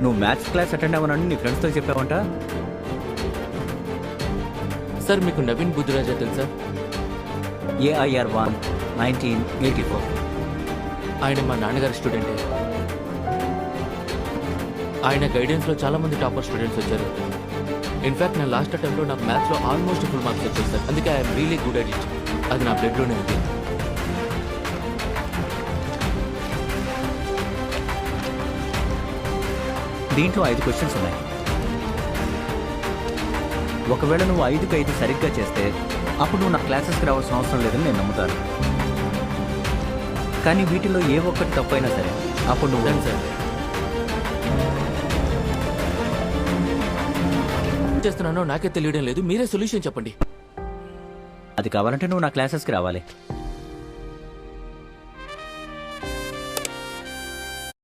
నువ్వు maths class attend అవ్వనని నీ ఫ్రెండ్స్తో చెప్పావంట. సార్ మీకు నవీన్ బుద్ధిరాజా తెలుసా? AIR 1 1984. ఆయన మా నాన్నగారి స్టూడెంటే. ఆయన గైడెన్స్లో చాలామంది టాపర్ స్టూడెంట్స్ వచ్చారు. ఇన్ఫ్యాక్ట్ నా లాస్ట్ అటెంప్ట్లో నాకు మ్యాథ్స్లో ఆల్మోస్ట్ ఫుల్ మార్క్స్ వచ్చాయి సార్. అందుకే I'm really good at it. అది నా బ్లడ్లోనే ఉంది. దీంట్లో 5 క్వశ్చన్స్ ఉన్నాయి. ఒకవేళ నువ్వు 5కి 5 సరిగ్గా చేస్తే అప్పుడు నువ్వు నా క్లాసెస్కి రావాల్సిన అవసరం లేదని నేను నమ్ముతాను. కానీ వీటిలో ఏ ఒక్కటి తప్పైనా సరే అప్పుడు నువ్వు సార్ చేస్తున్నానో నాకే తెలియడం లేదు. మీరే సొల్యూషన్ చెప్పండి. అది కావాలంటే నువ్వు నా క్లాసెస్కి రావాలి.